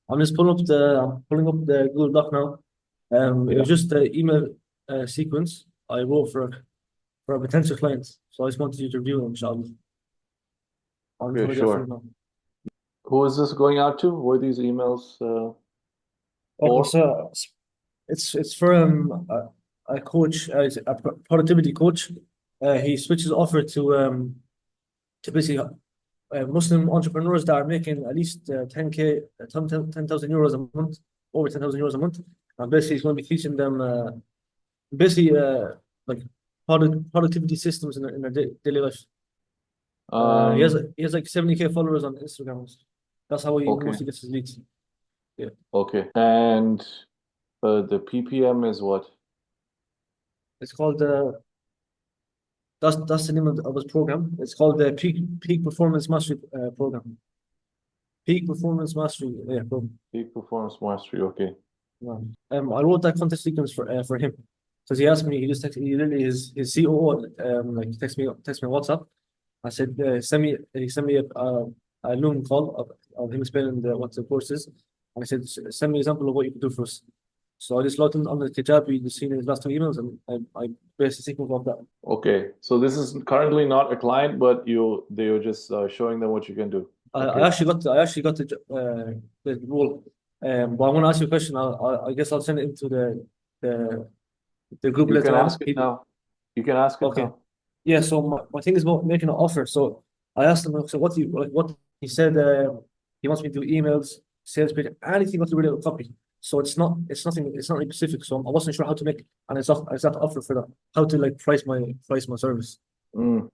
I'm just pulling up the Google Doc now. It Yeah, was just the email sequence I wrote for a potential client. So I just wanted you to review them, inshallah. I'm okay, trying to get through sure. now. Who is this going out to? Who are these emails Okay, for? so it's for a coach, a productivity coach. He switches offer to basically Muslim entrepreneurs that are making at least 10K, 10,000 euros a month, over 10,000 euros a month. And basically, he's going to be teaching them basically like productivity systems in their daily life. Um, He has like 70K followers on Instagram. That's how he okay, mostly gets his leads. Yeah, okay. And the PPM is what? it's called that's the name of his program. It's called the Peak Performance Mastery program. Peak Performance Mastery program. Peak Performance Mastery. Okay, Yeah. I wrote that content sequence for him because he asked me. He just texted he literally his COO like text me on WhatsApp. I said send me he sent me a Loom call of him explaining what the course is. And I said send me an example of what you can do for us. So I just logged in on the Kajabi, the seen his last two emails, and I based the sequence of that. okay. So this is currently not a client, but they're just showing them what you can do. Okay, I actually got the role. But I want to ask you a question. I guess I'll send it into the the group you can later on. ask it now. You can ask it Okay. now. Yeah, so my thing is about making an offer. So I asked him, so what do you like? What he said, he wants me to do emails, sales page, anything got to really copy. So it's not really specific. So I wasn't sure how to make an exact offer for that. How to like price my service. Mm.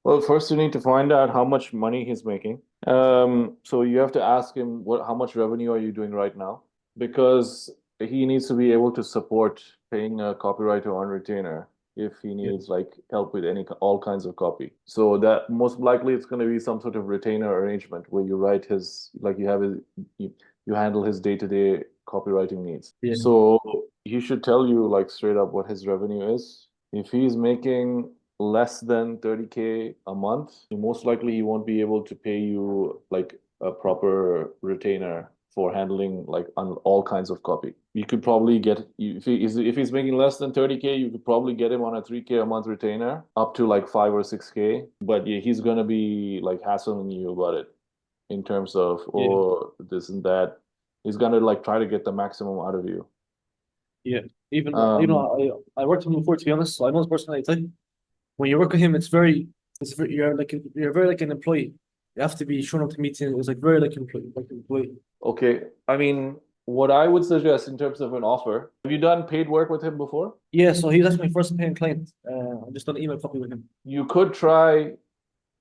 Well, first you need to find out how much money he's making. So you have to ask him how much revenue are you doing right now? Because he needs to be able to support paying a copywriter on retainer if he Yeah, needs like help with all kinds of copy. So that most likely it's going to be some sort of retainer arrangement where you write his like you have his you handle his day-to-day copywriting needs. yeah, So he should tell you like straight up what his revenue is. If he's making less than 30K a month, most likely he won't be able to pay you like a proper retainer for handling like on all kinds of copy. You could probably get if he's making less than 30K, you could probably get him on a 3K a month retainer up to like 5 or 6K. But yeah, he's gonna be like hassling you about it in terms of yeah, oh this and that. He's gonna like try to get the maximum out of you. yeah. Even Um, I worked with him before, to be honest. So I know his personality type. When you work with him, you're very like an employee. You have to be shown up to meetings. It's like very like employee. Okay. I mean, what I would suggest in terms of an offer, have you done paid work with him before? Yeah, so he's actually my first paying client. I just done an email copy with him. You could try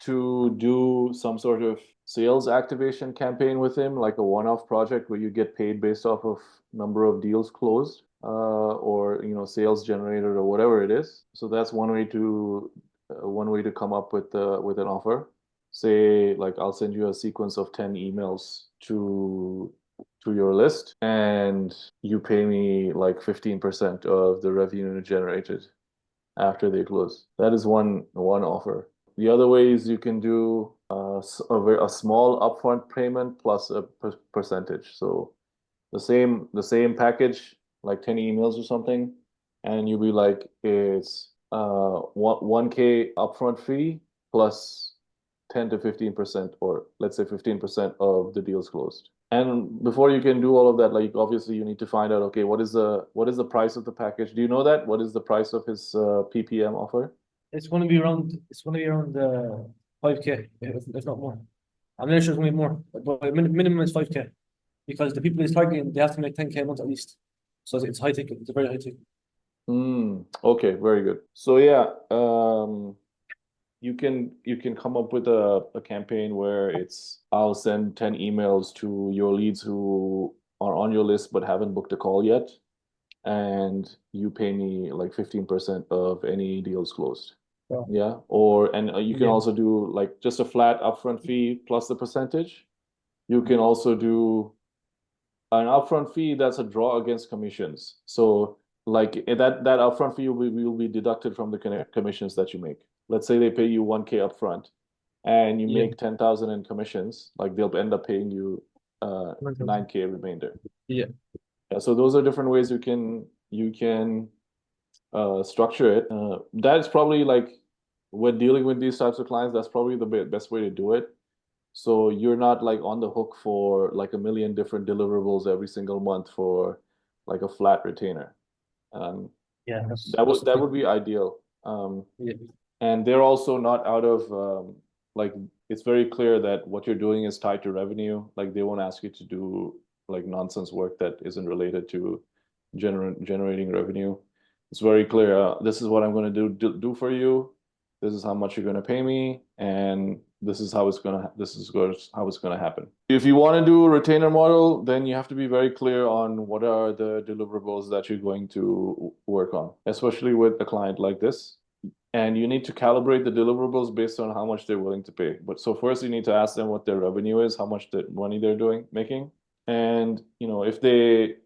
to do some sort of sales activation campaign with him, like a one-off project where you get paid based off of number of deals closed, or sales generated or whatever it is. So that's one way to come up with an offer. Say like I'll send you a sequence of 10 emails to your list and you pay me like 15% of the revenue generated after they close. That is one offer. The other ways you can do a small upfront payment plus a percentage. So the same package, like 10 emails or something, and you'll be like, it's 1K upfront fee plus 10 to 15%, or let's say 15% of the deals closed. And before you can do all of that, like obviously you need to find out, okay, what is the price of the package? Do you know that? What is the price of his PPM offer? It's going to be around 5K, if not more. I'm not sure it's going to be more, but minimum is 5K because the people he's targeting they have to make 10K a month at least. So it's high ticket. It's a very high ticket. Okay, very good. So yeah, you can come up with a campaign where it's I'll send 10 emails to your leads who are on your list but haven't booked a call yet, and you pay me like 15% of any deals closed. So Yeah, and you can yeah, also do like just a flat upfront fee plus the percentage. You can also do an upfront fee that's a draw against commissions. So like that upfront fee will be deducted from the commissions that you make. Let's say they pay you 1K upfront and you yeah, make 10,000 in commissions, like they'll end up paying you 9K remainder. Yeah. Yeah, so those are different ways you can structure it. That's probably like when dealing with these types of clients, that's probably the best way to do it. So you're not like on the hook for like a million different deliverables every single month for like a flat retainer. Yeah, that's That the would thing. be ideal. Yeah. And they're also not out of like it's very clear that what you're doing is tied to revenue. Like they won't ask you to do like nonsense work that isn't related to generating revenue. It's very clear. This is what I'm going to do for you. This is how much you're going to pay me, and this is how it's gonna how it's gonna happen. If you want to do a retainer model, then you have to be very clear on what are the deliverables that you're going to work on, especially with a client like this. And you need to calibrate the deliverables based on how much they're willing to pay. But so first you need to ask them what their revenue is, how much the money they're making. And you know, if they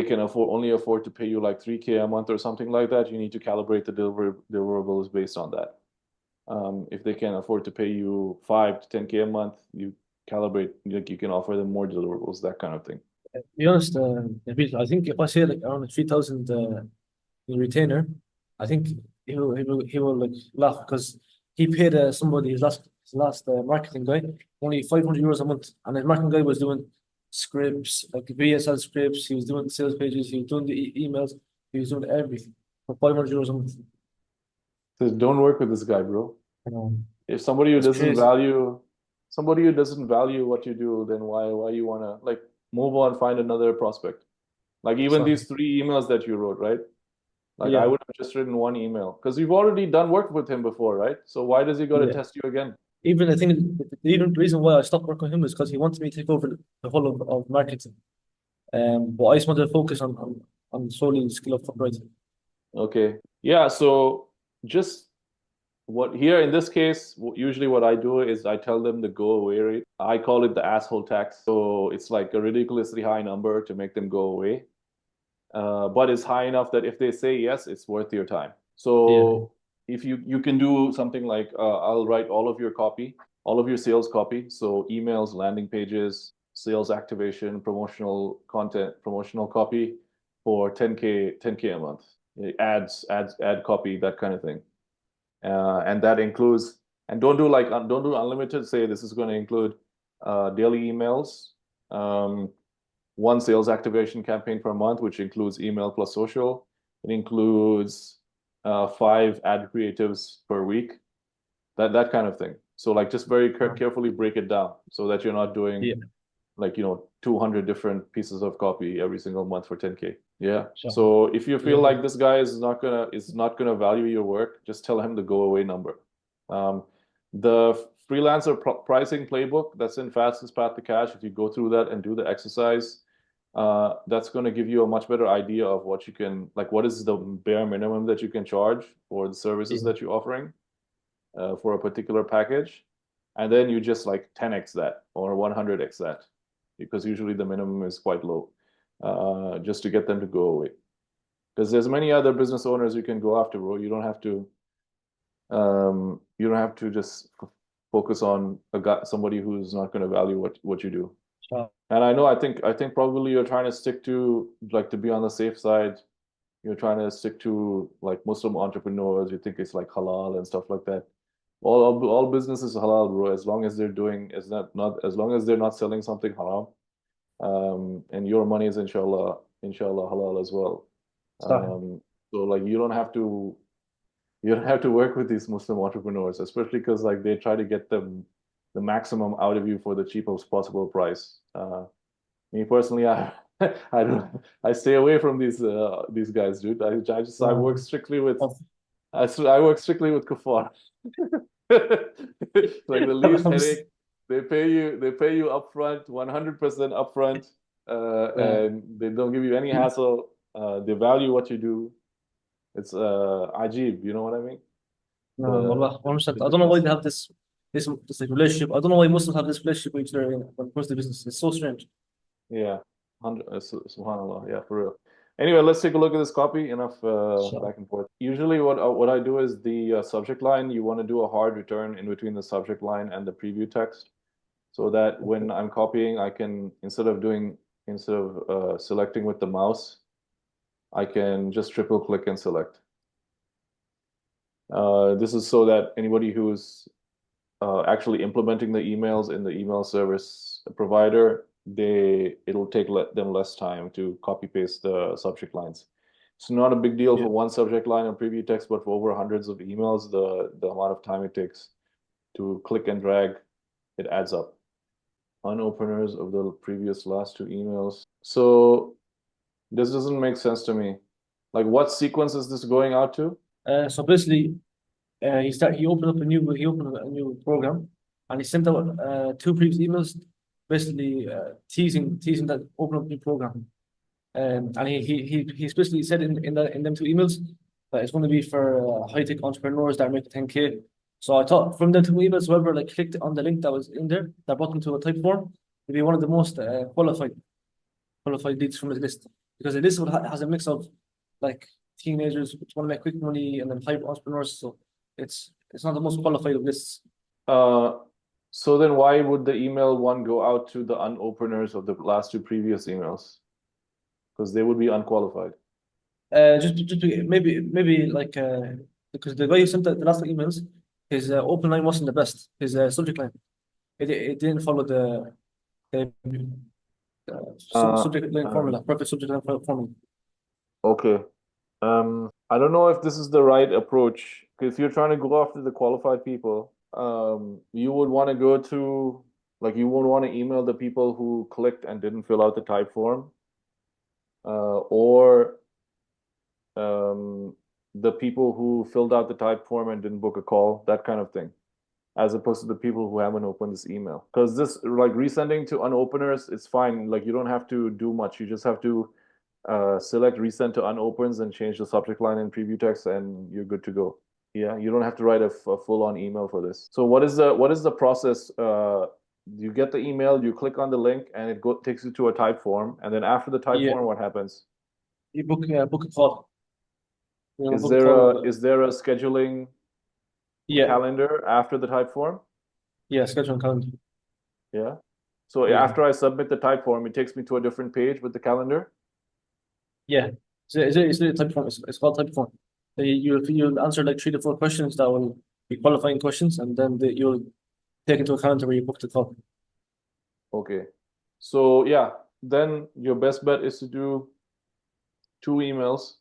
can only afford to pay you like 3K a month or something like that, you need to calibrate the deliverables based on that. If they can afford to pay you 5 to 10K a month, you calibrate, like you can offer them more deliverables, that kind of thing. To be honest, Nabil, I think if I say like around 3,000 in retainer, I think he will like laugh because he paid somebody his last marketing guy only 500 euros a month, and his marketing guy was doing scripts like VSL scripts. He was doing sales pages. He was doing the emails. He was doing everything for 500 euros a month. So don't work with this guy, bro. You know, If somebody who it's doesn't crazy. value what you do, then why you wanna like move on, find another prospect? Like even So these 3 emails that you wrote, right? Like I yeah, would have just written one email because you've already done work with him before, right? So why does he got to yeah. test you again? Even I think even the reason why I stopped working with him is because he wanted me to take over the whole of marketing. But I just wanted to focus on solely the skill of copywriting. Okay. Yeah, so just what here in this case, usually what I do is I tell them the go away rate. I call it the asshole tax. So it's like a ridiculously high number to make them go away. But it's high enough that if they say yes, it's worth your time. Yeah, So if you can do something like I'll write all of your copy, all of your sales copy, so emails, landing pages, sales activation, promotional content, promotional copy for 10K a month. Ads, ad copy, that kind of thing. And that includes, and don't do unlimited. Say this is going to include daily emails, one sales activation campaign per month, which includes email plus social. It includes 5 ad creatives per week, that kind of thing. So like just very carefully break it down so that you're not doing yeah, like 200 different pieces of copy every single month for 10K. Yeah. sure. So if you feel Yeah, like this guy is not gonna value your work, just tell him the go away number. The freelancer pricing playbook that's in Fastest Path to Cash, if you go through that and do the exercise, that's going to give you a much better idea of what you can, like, what is the bare minimum that you can charge for the services yeah, that you're offering for a particular package. And then you just like 10x that or 100x that because usually the minimum is quite low just to get them to go away. Because there's many other business owners you can go after, bro. You don't have to just focus on somebody who's not going to value what you do. sure. And I think probably you're trying to stick to like to be on the safe side. You're trying to stick to like Muslim entrepreneurs. You think it's like halal and stuff like that. All business is halal, bro. As long as they're doing is not as long as they're not selling something haram. And your money is inshallah halal as well. Sorry. So like you don't have to work with these Muslim entrepreneurs, especially because like they try to get the maximum out of you for the cheapest possible price. Me personally, I stay away from these guys, dude. I work strictly with Oh, I work strictly with kuffar. Like the least comes, headache. They pay you upfront, 100% upfront, yeah. and they don't give you any hassle. They value what you do. It's ajib, you know what I mean? No, The wallah, 100%. the I don't know why difference. they have this like relationship. I don't know why Muslims have this relationship with each other when it comes to business. It's so strange. Yeah, 100, subhanallah. Yeah, for real. Anyway, let's take a look at this copy. Enough So back and forth. Usually, what I do is the subject line. You want to do a hard return in between the subject line and the preview text. so that when I'm copying, I can, instead of selecting with the mouse, I can just triple click and select. This is so that anybody who's actually implementing the emails in the email service provider, it'll take them less time to copy paste the subject lines. It's not a big deal for one subject line and preview text, but for over hundreds of emails, the amount of time it takes to click and drag, it adds up. Unopeners of the previous last 2 emails. So this doesn't make sense to me. Like, what sequence is this going out to? So basically, he opened a new program, and he sent out 2 previous emails, basically teasing that open up new program. And he basically said in them 2 emails that it's going to be for high-tech entrepreneurs that are making 10K. So I thought from the 2 emails, whoever like clicked on the link that was in there that brought them to a type form, would be one of the most qualified leads from his list, because the list has a mix of like teenagers who want to make quick money and then high entrepreneurs. So it's not the most qualified of lists. So then why would the email one go out to the unopeners of the last 2 previous emails? Because they would be unqualified. Maybe like because the guy who sent the last 2 emails, his open line wasn't the best. His subject line, it didn't follow the subject line formula, perfect subject line formula. Okay. I don't know if this is the right approach. If you're trying to go after the qualified people, you would want to go to, like, you would want to email the people who clicked and didn't fill out the type form, or the people who filled out the type form and didn't book a call, that kind of thing, as opposed to the people who haven't opened this email. Because this, like, resending to unopeners, it's fine. Like, you don't have to do much. You just have to select resend to unopens and change the subject line in preview text, and you're good to go. Yeah, you don't have to write a full-on email for this. So what is the process? You get the email, you click on the link, and it takes you to a type form. And then after the type form, what happens? You book a call. Is there a scheduling calendar after the type form? Yeah, scheduling calendar. Yeah. So after I submit the type form, it takes me to a different page with the calendar. Yeah. It's a type form. It's called type form. You'll answer like 3 to 4 questions that will be qualifying questions, and then you'll take into account where you book the call. Okay. So yeah, then your best bet is to do 2 emails.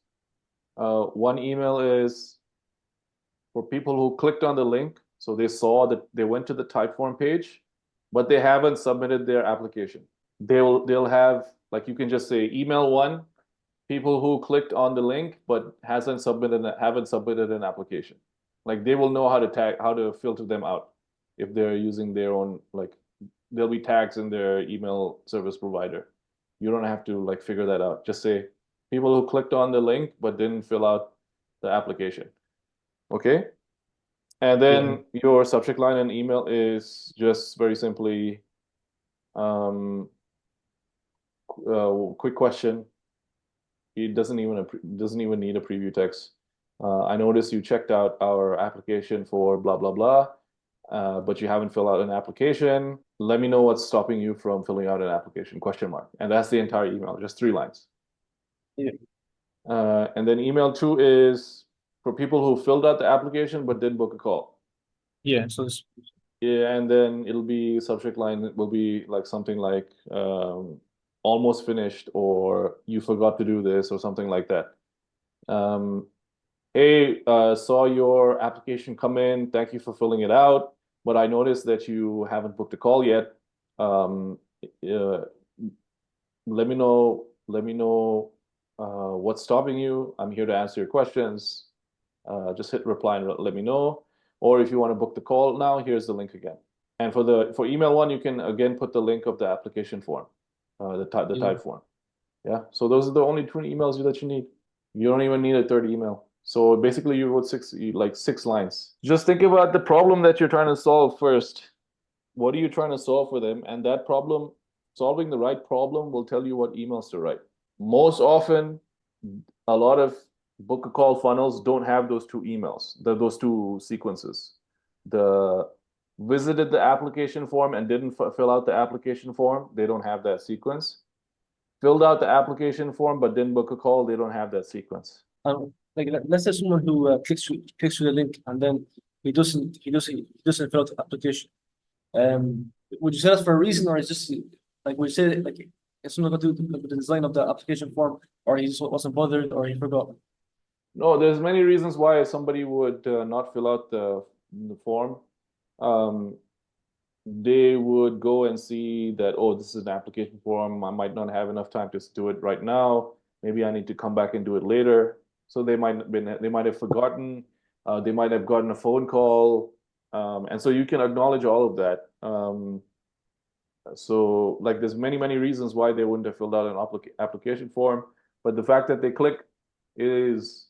One email is for people who clicked on the link, so they saw that they went to the type form page, but they haven't submitted their application. They'll have, like, you can just say email 1, people who clicked on the link but haven't submitted an application. Like, they will know how to filter them out if they're using their own, like, there'll be tags in their email service provider. You don't have to like figure that out. Just say people who clicked on the link but didn't fill out the application. Okay? And then your subject line and email is just very simply quick question. It doesn't even need a preview text. I noticed you checked out our application for blah blah blah, but you haven't filled out an application. Let me know what's stopping you from filling out an application, ? And that's the entire email, just 3 lines. Yeah. And then email 2 is for people who filled out the application but didn't book a call. Yeah. So and then it'll be, subject line will be like something like almost finished, or you forgot to do this, or something like that. Hey, saw your application come in. Thank you for filling it out, but I noticed that you haven't booked a call yet. Let me know what's stopping you. I'm here to answer your questions. Just hit reply and let me know. Or if you want to book the call now, here's the link again. And for email 1, you can again put the link of the application form, the type form. Yeah. So those are the only 2 emails that you need. You don't even need a 3rd email. So basically, you wrote 6 lines. Just think about the problem that you're trying to solve first. What are you trying to solve for them? And that problem, solving the right problem, will tell you what emails to write. Most often, a lot of book a call funnels don't have those 2 emails, those 2 sequences. The visited the application form and didn't fill out the application form, they don't have that sequence. Filled out the application form but didn't book a call, they don't have that sequence. Like let's say someone who clicks through the link and then he doesn't fill out the application. Would you say that's for a reason, or is just like would you say like if someone got to do with the design of the application form, or he just wasn't bothered, or he forgot? No, there's many reasons why somebody would not fill out the form. They would go and see that, oh, this is an application form. I might not have enough time to do it right now. Maybe I need to come back and do it later. So they might have forgotten. They might have gotten a phone call, and so you can acknowledge all of that. So like there's many reasons why they wouldn't have filled out an application form, but the fact that they click is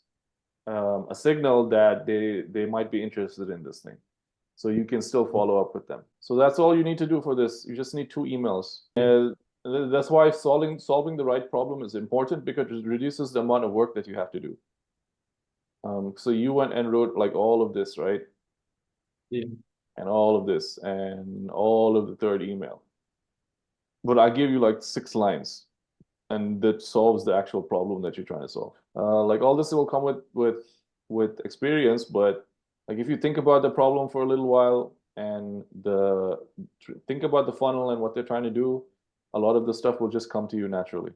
a signal that they might be interested in this thing. So you can still follow up with them. So that's all you need to do for this. You just need 2 emails. And that's why solving the right problem is important, because it reduces the amount of work that you have to do. So you went and wrote like all of this, right? Yeah. And all of this and all of the 3rd email. But I give you like 6 lines, and that solves the actual problem that you're trying to solve. Like all this will come with experience, but like if you think about the problem for a little while and think about the funnel and what they're trying to do, a lot of the stuff will just come to you naturally.